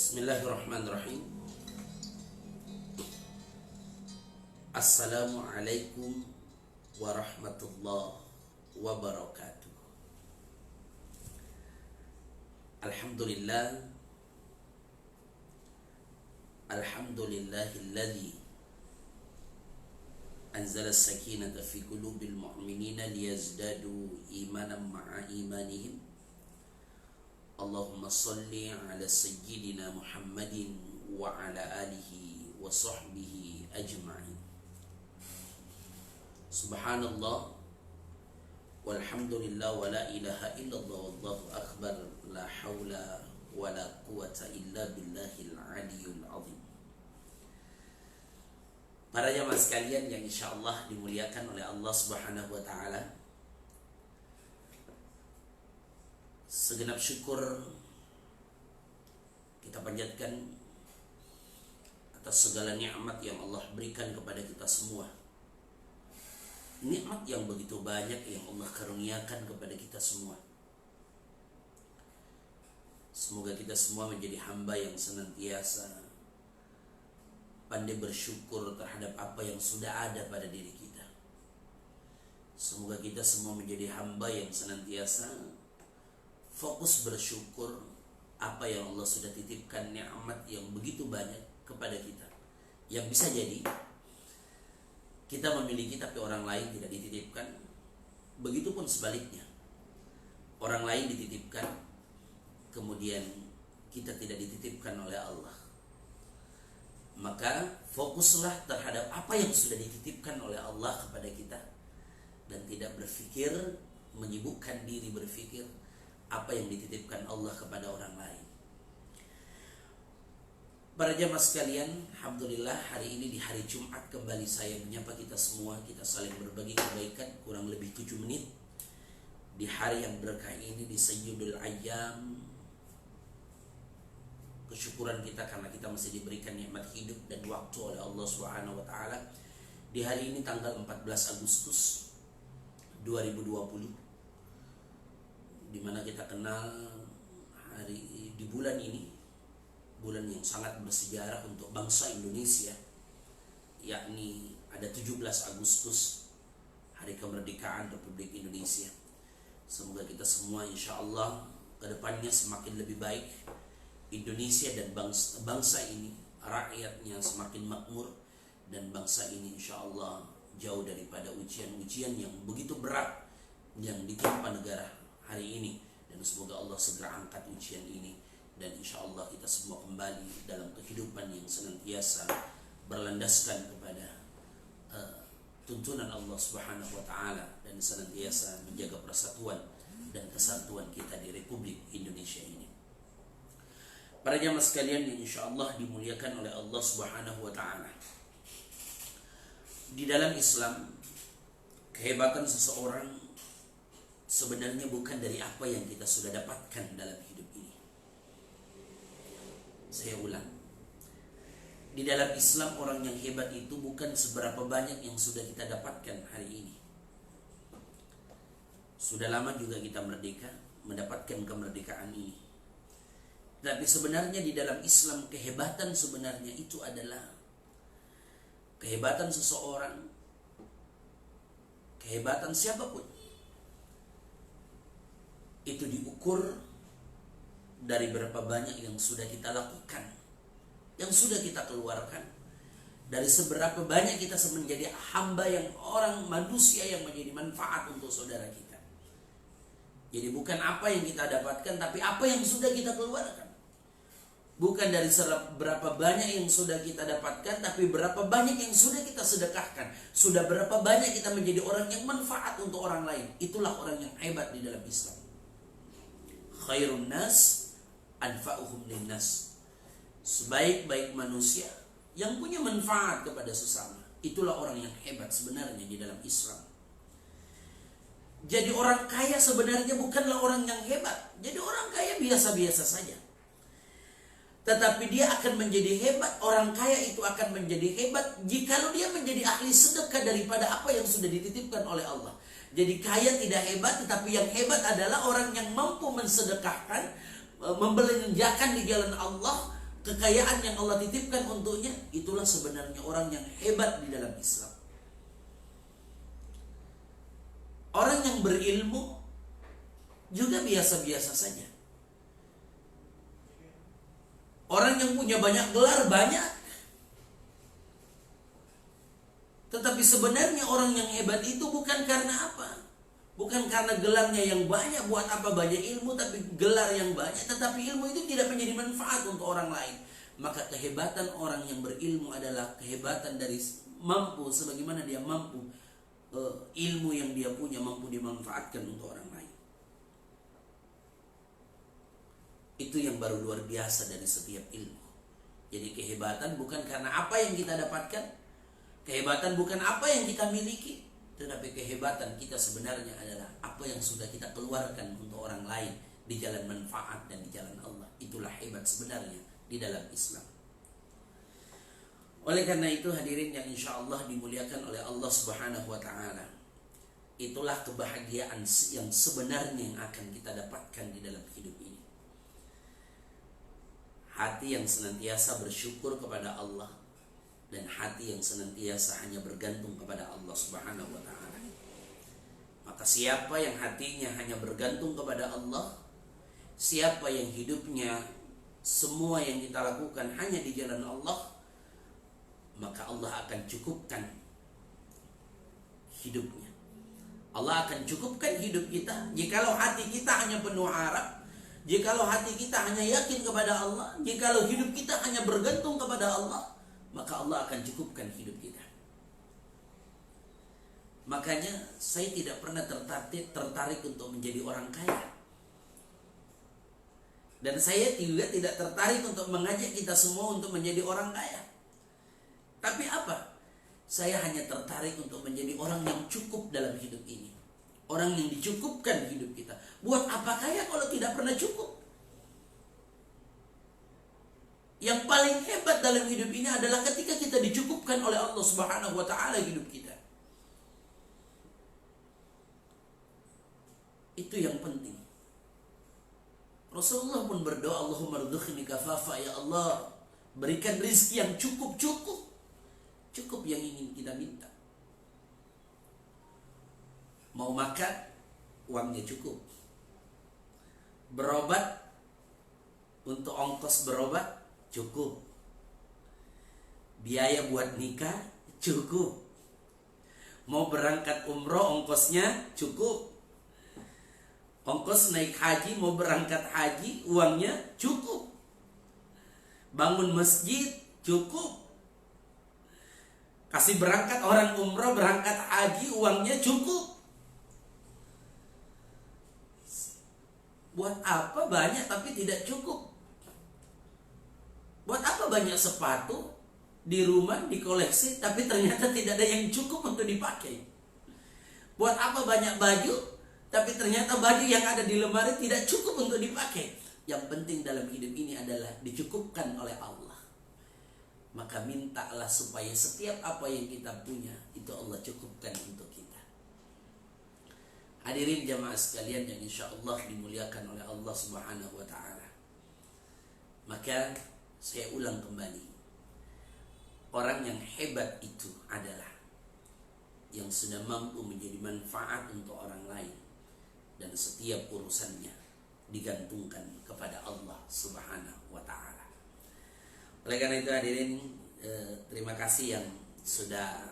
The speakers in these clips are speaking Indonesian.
Bismillahirrahmanirrahim. Assalamualaikum warahmatullahi wabarakatuh. Alhamdulillah. Alhamdulillahilladzi anzala as-sakinata fi qulubil mu'minina liyazdadu imanan ma'a imanihim. Allahumma salli ala sayyidina Muhammadin wa ala alihi wa sahbihi ajma'in. Subhanallah walhamdulillah wa la ilaha illallah wallahu akbar, la hawla wa la quwata illa billahil aliyyil azim. Para jamaah sekalian yang insyaallah dimuliakan oleh Allah Subhanahu wa taala, segenap syukur kita panjatkan atas segala nikmat yang Allah berikan kepada kita semua. Nikmat yang begitu banyak yang Allah karuniakan kepada kita semua. Semoga kita semua menjadi hamba yang senantiasa pandai bersyukur terhadap apa yang sudah ada pada diri kita. Semoga kita semua menjadi hamba yang senantiasa fokus bersyukur apa yang Allah sudah titipkan, nikmat yang begitu banyak kepada kita, yang bisa jadi kita memiliki tapi orang lain tidak dititipkan. Begitupun sebaliknya, orang lain dititipkan kemudian kita tidak dititipkan oleh Allah. Maka fokuslah terhadap apa yang sudah dititipkan oleh Allah kepada kita, dan tidak berpikir, menyibukkan diri berpikir apa yang dititipkan Allah kepada orang lain. Para jamaah sekalian, alhamdulillah hari ini di hari Jumat kembali saya menyapa kita semua. Kita saling berbagi kebaikan kurang lebih 7 menit di hari yang berkah ini, di Sayyidul Ayyam. Kesyukuran kita karena kita masih diberikan nikmat hidup dan waktu oleh Allah Subhanahu wa taala. Di hari ini tanggal 14 Agustus 2020, di mana kita kenal hari di bulan ini, bulan yang sangat bersejarah untuk bangsa Indonesia, yakni ada 17 Agustus, hari kemerdekaan Republik Indonesia. Semoga kita semua insya Allah kedepannya semakin lebih baik. Indonesia dan bangsa ini, rakyatnya semakin makmur, dan bangsa ini insya Allah jauh daripada ujian-ujian yang begitu berat yang ditimpa negara hari ini. Dan semoga Allah segera angkat ujian ini, dan insya Allah kita semua kembali dalam kehidupan yang senantiasa berlandaskan kepada tuntunan Allah Subhanahu wa taala, dan senantiasa menjaga persatuan dan kesatuan kita di Republik Indonesia ini. Para jamaah sekalian yang insya Allah dimuliakan oleh Allah Subhanahu wa taala, di dalam Islam kehebatan seseorang sebenarnya bukan dari apa yang kita sudah dapatkan dalam hidup ini. Saya ulang, di dalam Islam orang yang hebat itu bukan seberapa banyak yang sudah kita dapatkan hari ini. Sudah lama juga kita merdeka, mendapatkan kemerdekaan ini. Tapi sebenarnya di dalam Islam kehebatan sebenarnya itu adalah kehebatan seseorang, kehebatan siapapun, itu diukur dari berapa banyak yang sudah kita lakukan, yang sudah kita keluarkan, dari seberapa banyak kita menjadi hamba yang orang manusia yang menjadi manfaat untuk saudara kita. Jadi bukan apa yang kita dapatkan, tapi apa yang sudah kita keluarkan. Bukan dari berapa banyak yang sudah kita dapatkan, tapi berapa banyak yang sudah kita sedekahkan. Sudah berapa banyak kita menjadi orang yang manfaat untuk orang lain. Itulah orang yang hebat di dalam Islam. Khairun nas anfa'uhum linnas. Sebaik-baik manusia yang punya manfaat kepada sesama. Itulah orang yang hebat sebenarnya di dalam Islam. Jadi orang kaya sebenarnya bukanlah orang yang hebat. Jadi orang kaya biasa-biasa saja. Tetapi dia akan menjadi hebat, orang kaya itu akan menjadi hebat jikalau dia menjadi ahli sedekah daripada apa yang sudah dititipkan oleh Allah. Jadi kaya tidak hebat, tetapi yang hebat adalah orang yang mampu mensedekahkan, membelanjakan di jalan Allah kekayaan yang Allah titipkan untuknya, itulah sebenarnya orang yang hebat di dalam Islam. Orang yang berilmu juga biasa-biasa saja. Orang yang punya banyak gelar banyak. Tetapi sebenarnya orang yang hebat itu bukan karena apa? Bukan karena gelarnya yang banyak, buat apa banyak ilmu tapi gelar yang banyak, tetapi ilmu itu tidak menjadi manfaat untuk orang lain. Maka kehebatan orang yang berilmu adalah kehebatan dari mampu, sebagaimana dia mampu ilmu yang dia punya mampu dimanfaatkan untuk orang lain. Itu yang baru luar biasa dari setiap ilmu. Jadi kehebatan bukan karena apa yang kita dapatkan, kehebatan bukan apa yang kita miliki, tetapi kehebatan kita sebenarnya adalah apa yang sudah kita keluarkan untuk orang lain di jalan manfaat dan di jalan Allah. Itulah hebat sebenarnya di dalam Islam. Oleh karena itu hadirin yang insya Allah dimuliakan oleh Allah Subhanahu wa Ta'ala, itulah kebahagiaan yang sebenarnya yang akan kita dapatkan di dalam hidup ini. Hati yang senantiasa bersyukur kepada Allah dan hati yang senantiasa hanya bergantung kepada Allah Subhanahu wa Ta'ala. Maka siapa yang hatinya hanya bergantung kepada Allah, siapa yang hidupnya semua yang kita lakukan hanya di jalan Allah, maka Allah akan cukupkan hidupnya. Allah akan cukupkan hidup kita. Jikalau hati kita hanya penuh harap, jikalau hati kita hanya yakin kepada Allah, jikalau hidup kita hanya bergantung kepada Allah, maka Allah akan cukupkan hidup kita. Makanya saya tidak pernah tertarik untuk menjadi orang kaya. Dan saya juga tidak tertarik untuk mengajak kita semua untuk menjadi orang kaya. Tapi apa? Saya hanya tertarik untuk menjadi orang yang cukup dalam hidup ini. Orang yang dicukupkan hidup kita. Buat apa kaya kalau tidak pernah cukup? Yang paling hebat dalam hidup ini adalah ketika kita dicukupkan oleh Allah Subhanahu wa Ta'ala hidup kita. Itu yang penting. Rasulullah pun berdoa, Allahumma rzuqni kafafa, ya Allah, berikan rizki yang cukup-cukup. Cukup yang ingin kita minta. Mau makan, uangnya cukup. Berobat, untuk ongkos berobat, cukup. Biaya buat nikah, cukup. Mau berangkat umroh, ongkosnya cukup. Ongkos naik haji, mau berangkat haji, uangnya cukup. Bangun masjid, cukup. Kasih berangkat orang umroh, berangkat haji, uangnya cukup. Buat apa banyak tapi tidak cukup? Buat apa banyak sepatu di rumah, di koleksi, tapi ternyata tidak ada yang cukup untuk dipakai? Buat apa banyak baju, tapi ternyata baju yang ada di lemari tidak cukup untuk dipakai? Yang penting dalam hidup ini adalah dicukupkan oleh Allah. Maka mintalah supaya setiap apa yang kita punya itu Allah cukupkan untuk kita. Hadirin jamaah sekalian yang insya Allah dimuliakan oleh Allah Subhanahu wa Ta'ala. Maka saya ulang kembali, orang yang hebat itu adalah yang sudah mampu menjadi manfaat untuk orang lain dan setiap urusannya digantungkan kepada Allah Subhanahu wa Ta'ala. Oleh karena itu hadirin, terima kasih yang sudah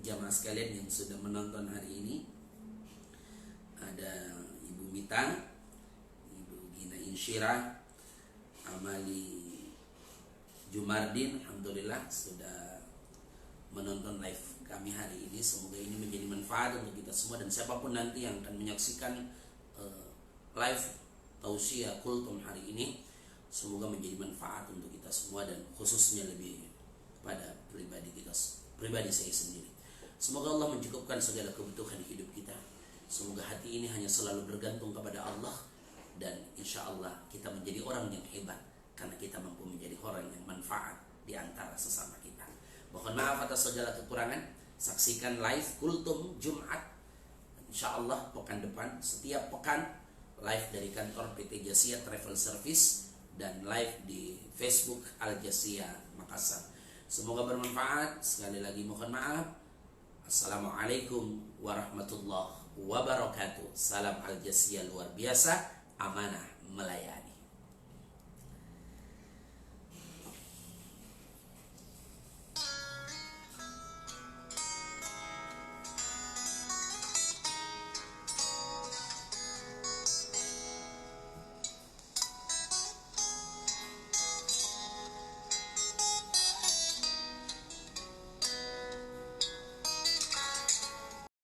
jamaah sekalian yang sudah menonton hari ini. Ada Ibu Mita, Ibu Gina Insyirah, Amali Jumardin, alhamdulillah sudah menonton live kami hari ini. Semoga ini menjadi manfaat untuk kita semua dan siapapun nanti yang akan menyaksikan live tausiah kultum hari ini, semoga menjadi manfaat untuk kita semua dan khususnya lebih pada pribadi saya sendiri. Semoga Allah mencukupkan segala kebutuhan hidup kita. Semoga hati ini hanya selalu bergantung kepada Allah dan insya Allah kita menjadi orang yang hebat karena kita mampu menjadi orang yang manfaat di antara sesama kita. Mohon maaf atas segala kekurangan. Saksikan live kultum Jumat insya Allah pekan depan, setiap pekan live dari kantor PT Jasiyah Travel Service dan live di Facebook Al Jasia Makassar. Semoga bermanfaat. Sekali lagi mohon maaf. Assalamualaikum warahmatullahi wabarakatuh. Salam Al Jasia luar biasa, amanah melayani.